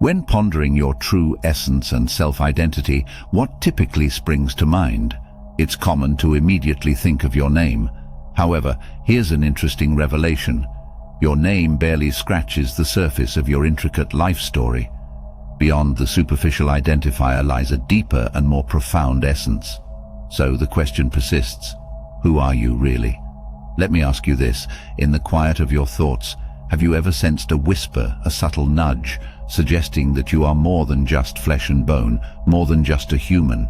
When pondering your true essence and self-identity, what typically springs to mind? It's common to immediately think of your name. However, here's an interesting revelation. Your name barely scratches the surface of your intricate life story. Beyond the superficial identifier lies a deeper and more profound essence. So the question persists: who are you really? Let me ask you this: in the quiet of your thoughts, have you ever sensed a whisper, a subtle nudge, suggesting that you are more than just flesh and bone, more than just a human?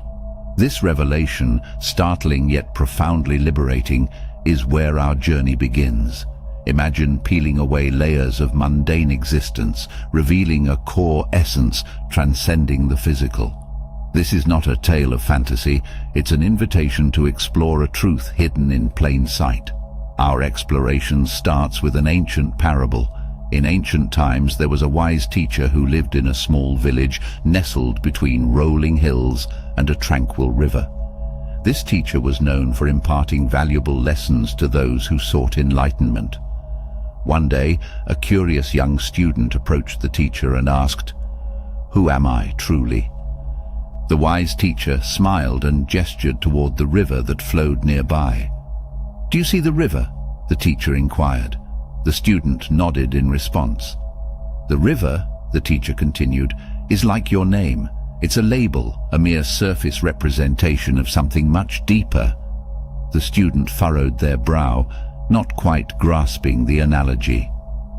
This revelation, startling yet profoundly liberating, is where our journey begins. Imagine peeling away layers of mundane existence, revealing a core essence transcending the physical. This is not a tale of fantasy, it's an invitation to explore a truth hidden in plain sight. Our exploration starts with an ancient parable. In ancient times, there was a wise teacher who lived in a small village nestled between rolling hills and a tranquil river. This teacher was known for imparting valuable lessons to those who sought enlightenment. One day, a curious young student approached the teacher and asked, "Who am I truly?" The wise teacher smiled and gestured toward the river that flowed nearby. "Do you see the river?" the teacher inquired. The student nodded in response. "The river," the teacher continued, "is like your name. It's a label, a mere surface representation of something much deeper." The student furrowed their brow, not quite grasping the analogy.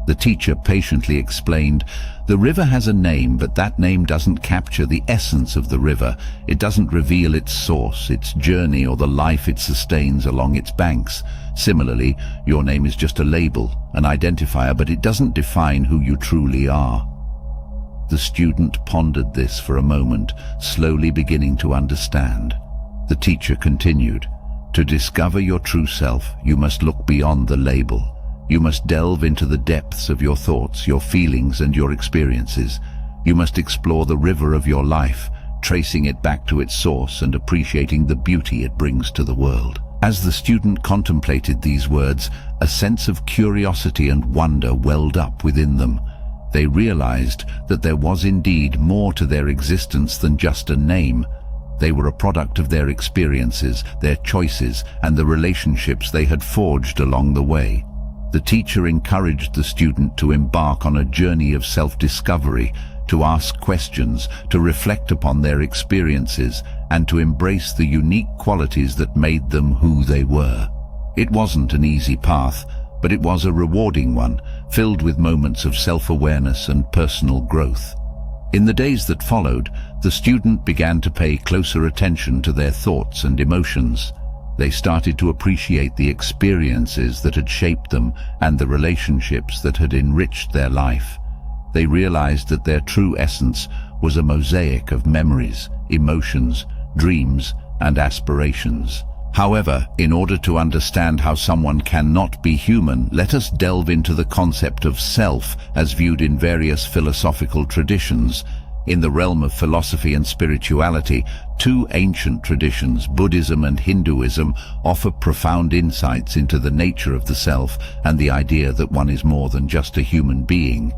The teacher patiently explained, "The river has a name, but that name doesn't capture the essence of the river. It doesn't reveal its source, its journey, or the life it sustains along its banks. Similarly, your name is just a label, an identifier, but it doesn't define who you truly are." The student pondered this for a moment, slowly beginning to understand. The teacher continued, "To discover your true self, you must look beyond the label. You must delve into the depths of your thoughts, your feelings, and your experiences. You must explore the river of your life, tracing it back to its source and appreciating the beauty it brings to the world." As the student contemplated these words, a sense of curiosity and wonder welled up within them. They realized that there was indeed more to their existence than just a name. They were a product of their experiences, their choices, and the relationships they had forged along the way. The teacher encouraged the student to embark on a journey of self-discovery, to ask questions, to reflect upon their experiences, and to embrace the unique qualities that made them who they were. It wasn't an easy path, but it was a rewarding one, filled with moments of self-awareness and personal growth. In the days that followed, the student began to pay closer attention to their thoughts and emotions. They started to appreciate the experiences that had shaped them and the relationships that had enriched their life. They realized that their true essence was a mosaic of memories, emotions, dreams, and aspirations. However, in order to understand how someone cannot be human, let us delve into the concept of self as viewed in various philosophical traditions. In the realm of philosophy and spirituality, two ancient traditions, Buddhism and Hinduism, offer profound insights into the nature of the self and the idea that one is more than just a human being.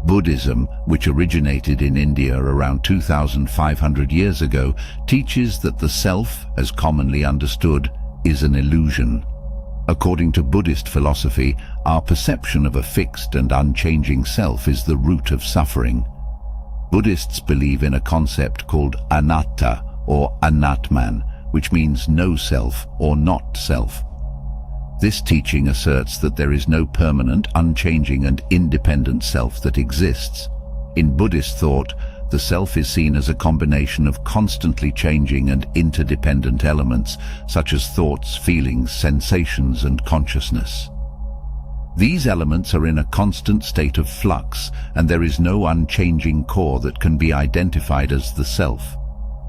Buddhism, which originated in India around 2,500 years ago, teaches that the self, as commonly understood, is an illusion. According to Buddhist philosophy, our perception of a fixed and unchanging self is the root of suffering. Buddhists believe in a concept called anatta or anatman, which means no self or not self. This teaching asserts that there is no permanent, unchanging and independent self that exists. In Buddhist thought, the self is seen as a combination of constantly changing and interdependent elements, such as thoughts, feelings, sensations and consciousness. These elements are in a constant state of flux, and there is no unchanging core that can be identified as the self.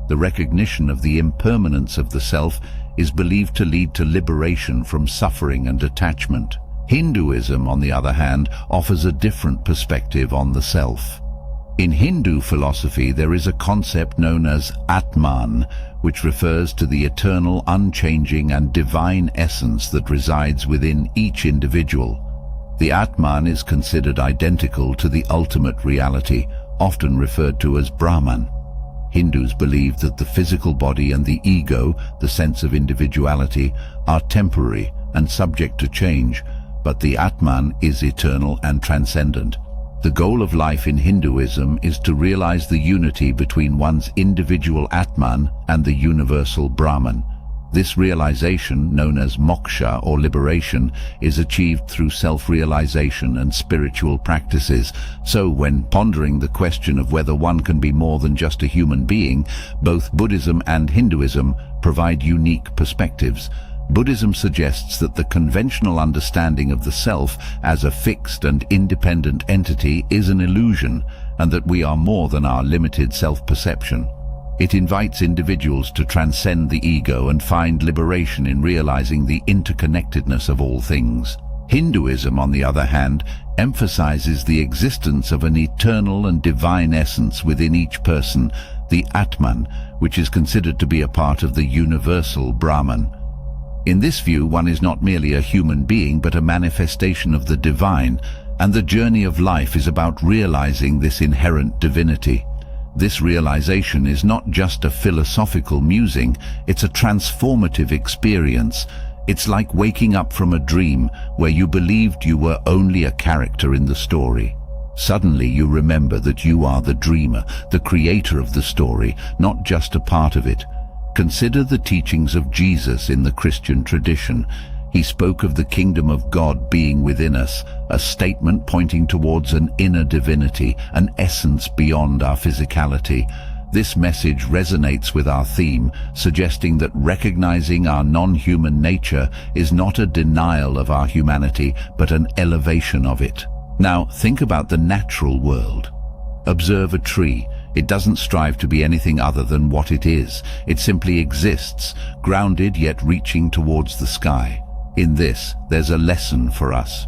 The recognition of the impermanence of the self is believed to lead to liberation from suffering and attachment. Hinduism, on the other hand, offers a different perspective on the self. In Hindu philosophy, there is a concept known as Atman, which refers to the eternal, unchanging and divine essence that resides within each individual. The Atman is considered identical to the ultimate reality, often referred to as Brahman. Hindus believe that the physical body and the ego, the sense of individuality, are temporary and subject to change, but the Atman is eternal and transcendent. The goal of life in Hinduism is to realize the unity between one's individual Atman and the universal Brahman. This realization, known as moksha or liberation, is achieved through self-realization and spiritual practices. So when pondering the question of whether one can be more than just a human being, both Buddhism and Hinduism provide unique perspectives. Buddhism suggests that the conventional understanding of the self as a fixed and independent entity is an illusion, and that we are more than our limited self-perception. It invites individuals to transcend the ego and find liberation in realizing the interconnectedness of all things. Hinduism, on the other hand, emphasizes the existence of an eternal and divine essence within each person, the Atman, which is considered to be a part of the universal Brahman. In this view, one is not merely a human being, but a manifestation of the divine, and the journey of life is about realizing this inherent divinity. This realization is not just a philosophical musing, it's a transformative experience. It's like waking up from a dream where you believed you were only a character in the story. Suddenly you remember that you are the dreamer, the creator of the story, not just a part of it. Consider the teachings of Jesus in the Christian tradition. He spoke of the kingdom of God being within us, a statement pointing towards an inner divinity, an essence beyond our physicality. This message resonates with our theme, suggesting that recognizing our non-human nature is not a denial of our humanity, but an elevation of it. Now, think about the natural world. Observe a tree. It doesn't strive to be anything other than what it is. It simply exists, grounded yet reaching towards the sky. In this, there's a lesson for us.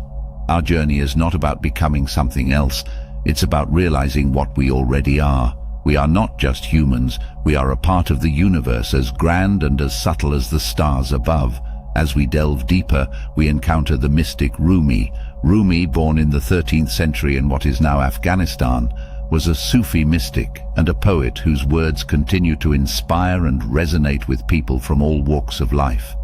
Our journey is not about becoming something else. It's about realizing what we already are. We are not just humans. We are a part of the universe as grand and as subtle as the stars above. As we delve deeper, we encounter the mystic Roomi. Roomi, born in the 13th century in what is now Afghanistan, was a Sufi mystic and a poet whose words continue to inspire and resonate with people from all walks of life.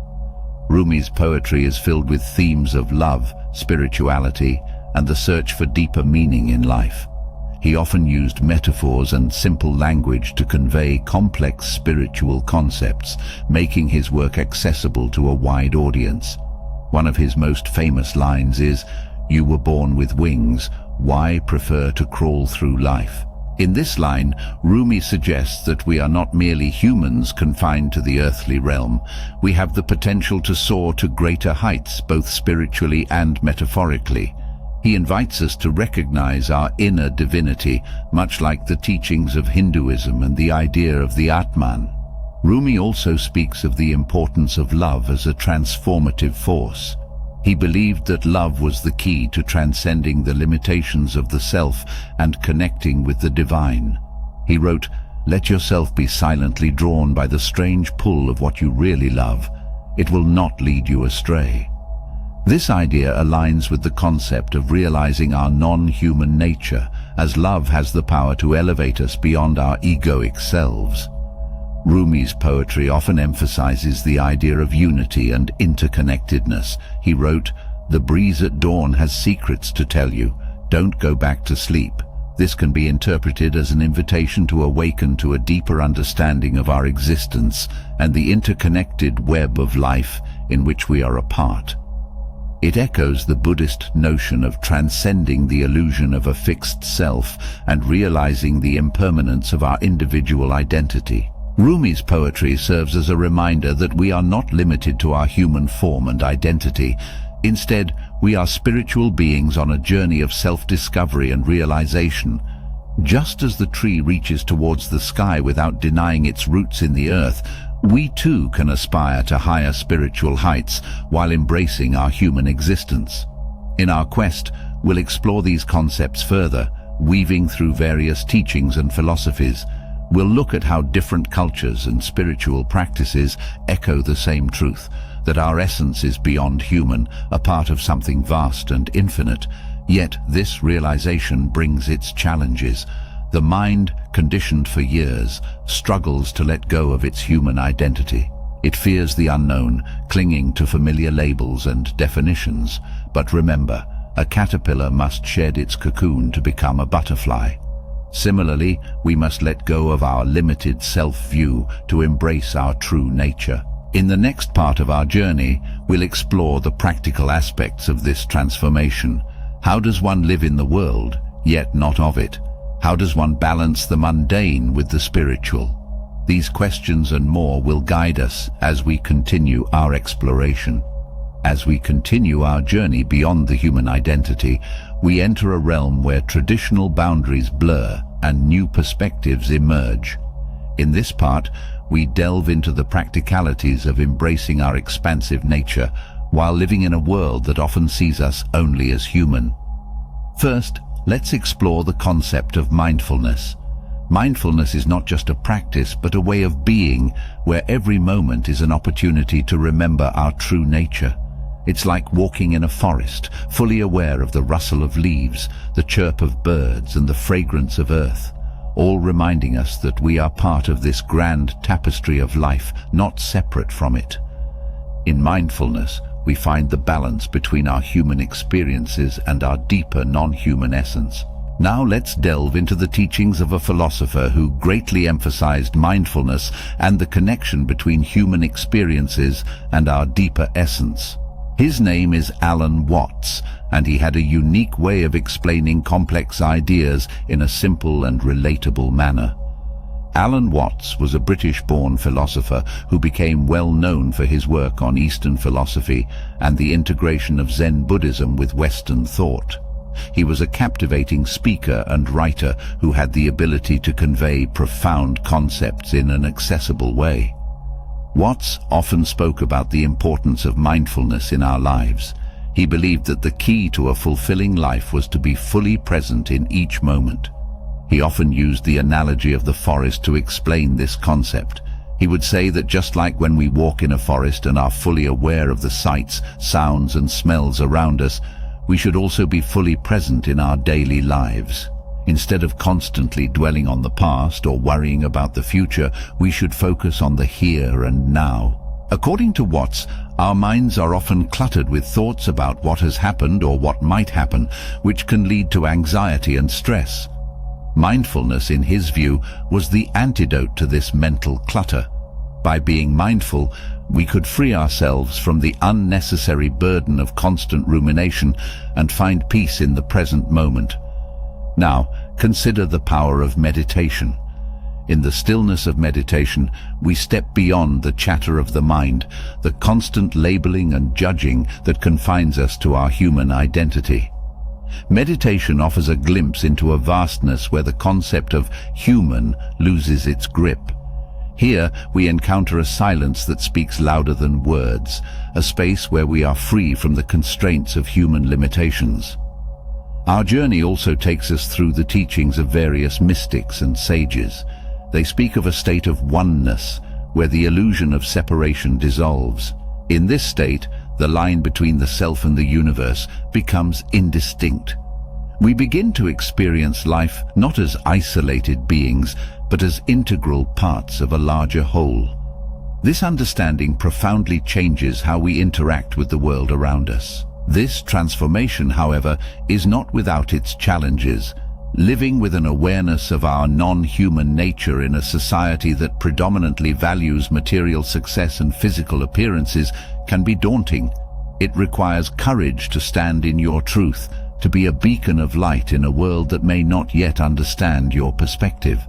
Rumi's poetry is filled with themes of love, spirituality, and the search for deeper meaning in life. He often used metaphors and simple language to convey complex spiritual concepts, making his work accessible to a wide audience. One of his most famous lines is, "You were born with wings, why prefer to crawl through life?" In this line, Roomi suggests that we are not merely humans confined to the earthly realm. We have the potential to soar to greater heights, both spiritually and metaphorically. He invites us to recognize our inner divinity, much like the teachings of Hinduism and the idea of the Atman. Roomi also speaks of the importance of love as a transformative force. He believed that love was the key to transcending the limitations of the self and connecting with the divine. He wrote, "Let yourself be silently drawn by the strange pull of what you really love. It will not lead you astray." This idea aligns with the concept of realizing our non-human nature, as love has the power to elevate us beyond our egoic selves. Rumi's poetry often emphasizes the idea of unity and interconnectedness. He wrote, "The breeze at dawn has secrets to tell you. Don't go back to sleep." This can be interpreted as an invitation to awaken to a deeper understanding of our existence and the interconnected web of life in which we are a part. It echoes the Buddhist notion of transcending the illusion of a fixed self and realizing the impermanence of our individual identity. Rumi's poetry serves as a reminder that we are not limited to our human form and identity. Instead, we are spiritual beings on a journey of self-discovery and realization. Just as the tree reaches towards the sky without denying its roots in the earth, we too can aspire to higher spiritual heights while embracing our human existence. In our quest, we'll explore these concepts further, weaving through various teachings and philosophies. We'll look at how different cultures and spiritual practices echo the same truth, that our essence is beyond human, a part of something vast and infinite. Yet this realization brings its challenges. The mind, conditioned for years, struggles to let go of its human identity. It fears the unknown, clinging to familiar labels and definitions. But remember, a caterpillar must shed its cocoon to become a butterfly. Similarly, we must let go of our limited self-view to embrace our true nature. In the next part of our journey, we'll explore the practical aspects of this transformation. How does one live in the world, yet not of it? How does one balance the mundane with the spiritual? These questions and more will guide us as we continue our exploration. As we continue our journey beyond the human identity, we enter a realm where traditional boundaries blur and new perspectives emerge. In this part, we delve into the practicalities of embracing our expansive nature while living in a world that often sees us only as human. First, let's explore the concept of mindfulness. Mindfulness is not just a practice, but a way of being where every moment is an opportunity to remember our true nature. It's like walking in a forest, fully aware of the rustle of leaves, the chirp of birds, and the fragrance of earth, all reminding us that we are part of this grand tapestry of life, not separate from it. In mindfulness, we find the balance between our human experiences and our deeper non-human essence. Now let's delve into the teachings of a philosopher who greatly emphasized mindfulness and the connection between human experiences and our deeper essence. His name is Alan Watts, and he had a unique way of explaining complex ideas in a simple and relatable manner. Alan Watts was a British-born philosopher who became well known for his work on Eastern philosophy and the integration of Zen Buddhism with Western thought. He was a captivating speaker and writer who had the ability to convey profound concepts in an accessible way. Watts often spoke about the importance of mindfulness in our lives. He believed that the key to a fulfilling life was to be fully present in each moment. He often used the analogy of the forest to explain this concept. He would say that just like when we walk in a forest and are fully aware of the sights, sounds, and smells around us, we should also be fully present in our daily lives. Instead of constantly dwelling on the past or worrying about the future, we should focus on the here and now. According to Watts, our minds are often cluttered with thoughts about what has happened or what might happen, which can lead to anxiety and stress. Mindfulness, in his view, was the antidote to this mental clutter. By being mindful, we could free ourselves from the unnecessary burden of constant rumination and find peace in the present moment. Now, consider the power of meditation. In the stillness of meditation, we step beyond the chatter of the mind, the constant labeling and judging that confines us to our human identity. Meditation offers a glimpse into a vastness where the concept of human loses its grip. Here, we encounter a silence that speaks louder than words, a space where we are free from the constraints of human limitations. Our journey also takes us through the teachings of various mystics and sages. They speak of a state of oneness, where the illusion of separation dissolves. In this state, the line between the self and the universe becomes indistinct. We begin to experience life not as isolated beings, but as integral parts of a larger whole. This understanding profoundly changes how we interact with the world around us. This transformation, however, is not without its challenges. Living with an awareness of our non-human nature in a society that predominantly values material success and physical appearances can be daunting. It requires courage to stand in your truth, to be a beacon of light in a world that may not yet understand your perspective.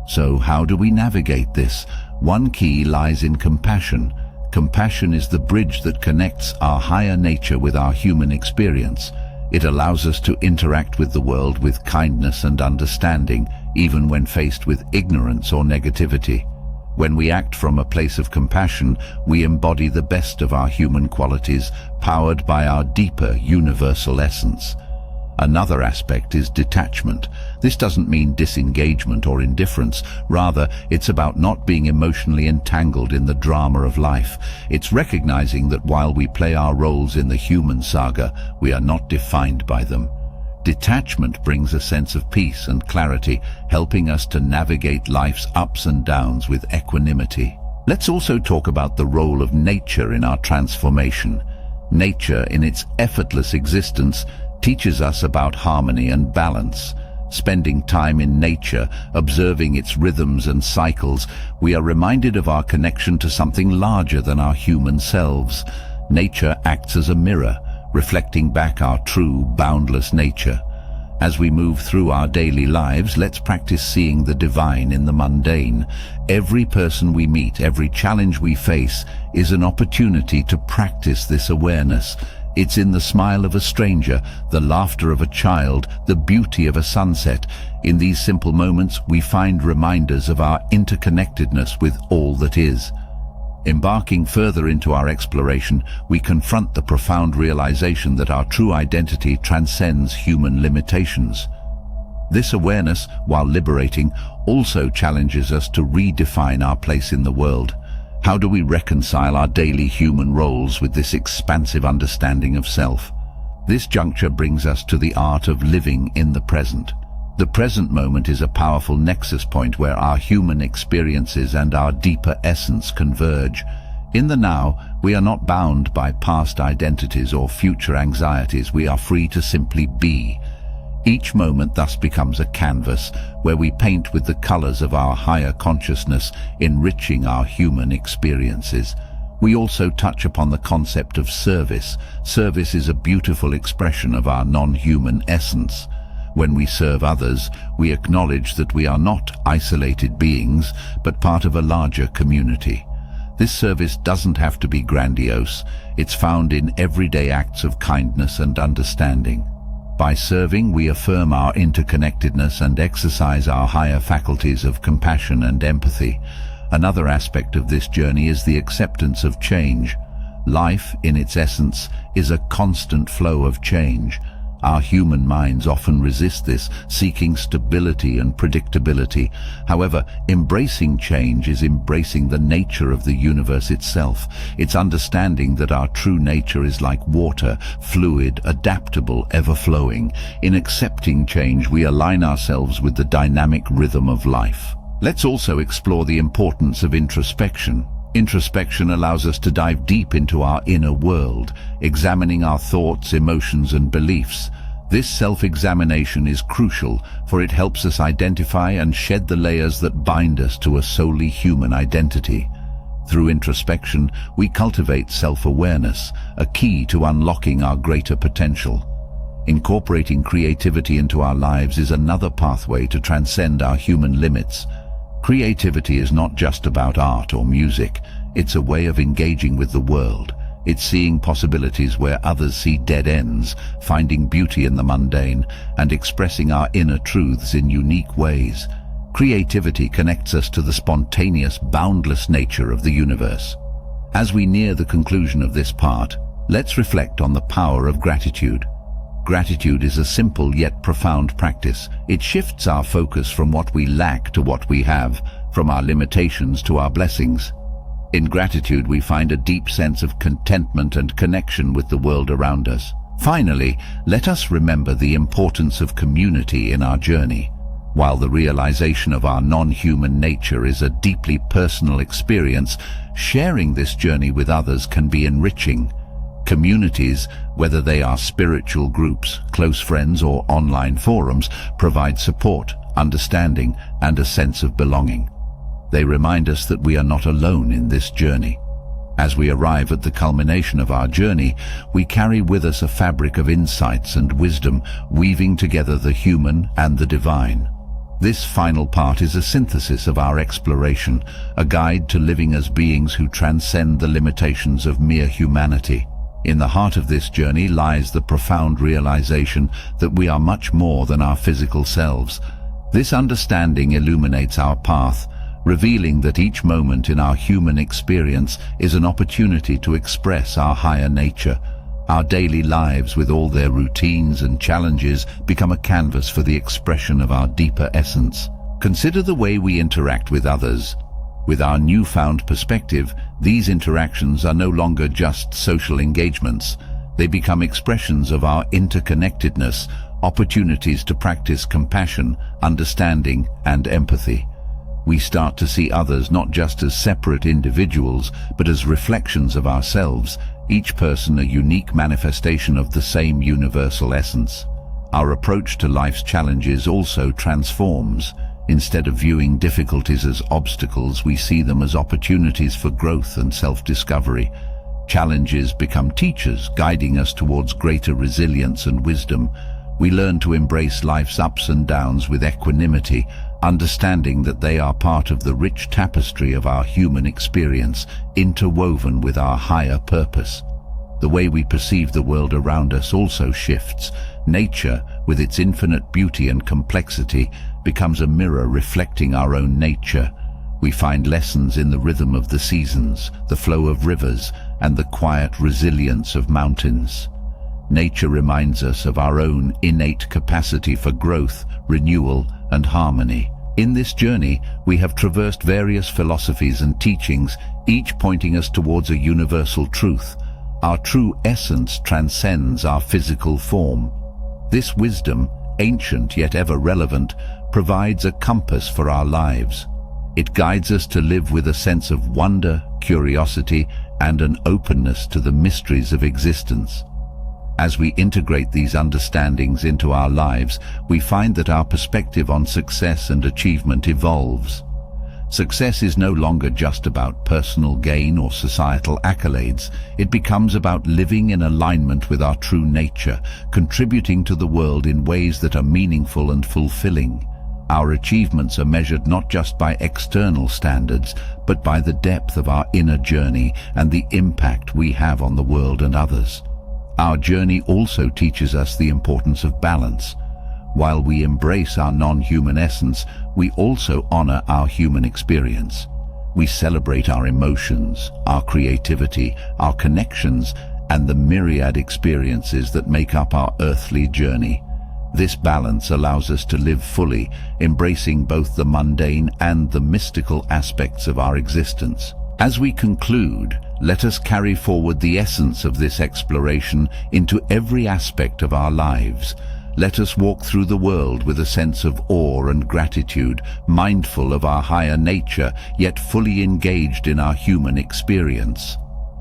So how do we navigate this? One key lies in compassion. Compassion is the bridge that connects our higher nature with our human experience. It allows us to interact with the world with kindness and understanding, even when faced with ignorance or negativity. When we act from a place of compassion, we embody the best of our human qualities, powered by our deeper universal essence. Another aspect is detachment. This doesn't mean disengagement or indifference. Rather, it's about not being emotionally entangled in the drama of life. It's recognizing that while we play our roles in the human saga, we are not defined by them. Detachment brings a sense of peace and clarity, helping us to navigate life's ups and downs with equanimity. Let's also talk about the role of nature in our transformation. Nature, in its effortless existence, teaches us about harmony and balance. Spending time in nature, observing its rhythms and cycles, we are reminded of our connection to something larger than our human selves. Nature acts as a mirror, reflecting back our true, boundless nature. As we move through our daily lives, let's practice seeing the divine in the mundane. Every person we meet, every challenge we face, is an opportunity to practice this awareness. It's in the smile of a stranger, the laughter of a child, the beauty of a sunset. In these simple moments, we find reminders of our interconnectedness with all that is. Embarking further into our exploration, we confront the profound realization that our true identity transcends human limitations. This awareness, while liberating, also challenges us to redefine our place in the world. How do we reconcile our daily human roles with this expansive understanding of self? This juncture brings us to the art of living in the present. The present moment is a powerful nexus point where our human experiences and our deeper essence converge. In the now, we are not bound by past identities or future anxieties. We are free to simply be. Each moment thus becomes a canvas where we paint with the colors of our higher consciousness, enriching our human experiences. We also touch upon the concept of service. Service is a beautiful expression of our non-human essence. When we serve others, we acknowledge that we are not isolated beings, but part of a larger community. This service doesn't have to be grandiose. It's found in everyday acts of kindness and understanding. By serving, we affirm our interconnectedness and exercise our higher faculties of compassion and empathy. Another aspect of this journey is the acceptance of change. Life, in its essence, is a constant flow of change. Our human minds often resist this, seeking stability and predictability. However, embracing change is embracing the nature of the universe itself. It's understanding that our true nature is like water, fluid, adaptable, ever-flowing. In accepting change, we align ourselves with the dynamic rhythm of life. Let's also explore the importance of introspection. Introspection allows us to dive deep into our inner world, examining our thoughts, emotions, and beliefs. This self-examination is crucial, for it helps us identify and shed the layers that bind us to a solely human identity. Through introspection, we cultivate self-awareness, a key to unlocking our greater potential. Incorporating creativity into our lives is another pathway to transcend our human limits. Creativity is not just about art or music. It's a way of engaging with the world. It's seeing possibilities where others see dead ends, finding beauty in the mundane, and expressing our inner truths in unique ways. Creativity connects us to the spontaneous, boundless nature of the universe. As we near the conclusion of this part, let's reflect on the power of gratitude. Gratitude is a simple yet profound practice. It shifts our focus from what we lack to what we have, from our limitations to our blessings. In gratitude, we find a deep sense of contentment and connection with the world around us. Finally, let us remember the importance of community in our journey. While the realization of our non-human nature is a deeply personal experience, sharing this journey with others can be enriching. Communities, whether they are spiritual groups, close friends, or online forums, provide support, understanding, and a sense of belonging. They remind us that we are not alone in this journey. As we arrive at the culmination of our journey, we carry with us a fabric of insights and wisdom, weaving together the human and the divine. This final part is a synthesis of our exploration, a guide to living as beings who transcend the limitations of mere humanity. In the heart of this journey lies the profound realization that we are much more than our physical selves. This understanding illuminates our path, revealing that each moment in our human experience is an opportunity to express our higher nature. Our daily lives, with all their routines and challenges, become a canvas for the expression of our deeper essence. Consider the way we interact with others. With our newfound perspective, these interactions are no longer just social engagements. They become expressions of our interconnectedness, opportunities to practice compassion, understanding, and empathy. We start to see others not just as separate individuals, but as reflections of ourselves, each person a unique manifestation of the same universal essence. Our approach to life's challenges also transforms. Instead of viewing difficulties as obstacles, we see them as opportunities for growth and self-discovery. Challenges become teachers, guiding us towards greater resilience and wisdom. We learn to embrace life's ups and downs with equanimity, understanding that they are part of the rich tapestry of our human experience, interwoven with our higher purpose. The way we perceive the world around us also shifts. Nature, with its infinite beauty and complexity, becomes a mirror reflecting our own nature. We find lessons in the rhythm of the seasons, the flow of rivers, and the quiet resilience of mountains. Nature reminds us of our own innate capacity for growth, renewal, and harmony. In this journey, we have traversed various philosophies and teachings, each pointing us towards a universal truth. Our true essence transcends our physical form. This wisdom, ancient yet ever relevant, provides a compass for our lives. It guides us to live with a sense of wonder, curiosity, and an openness to the mysteries of existence. As we integrate these understandings into our lives, we find that our perspective on success and achievement evolves. Success is no longer just about personal gain or societal accolades. It becomes about living in alignment with our true nature, contributing to the world in ways that are meaningful and fulfilling. Our achievements are measured not just by external standards, but by the depth of our inner journey and the impact we have on the world and others. Our journey also teaches us the importance of balance. While we embrace our non-human essence, we also honor our human experience. We celebrate our emotions, our creativity, our connections, and the myriad experiences that make up our earthly journey. This balance allows us to live fully, embracing both the mundane and the mystical aspects of our existence. As we conclude, let us carry forward the essence of this exploration into every aspect of our lives. Let us walk through the world with a sense of awe and gratitude, mindful of our higher nature, yet fully engaged in our human experience.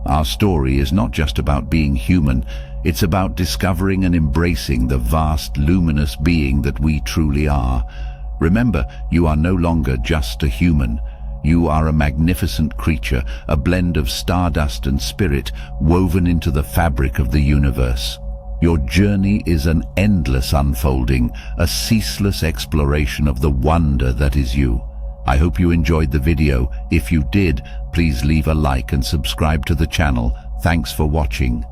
Our story is not just about being human, it's about discovering and embracing the vast, luminous being that we truly are. Remember, you are no longer just a human. You are a magnificent creature, a blend of stardust and spirit woven into the fabric of the universe. Your journey is an endless unfolding, a ceaseless exploration of the wonder that is you. I hope you enjoyed the video. If you did, please leave a like and subscribe to the channel. Thanks for watching.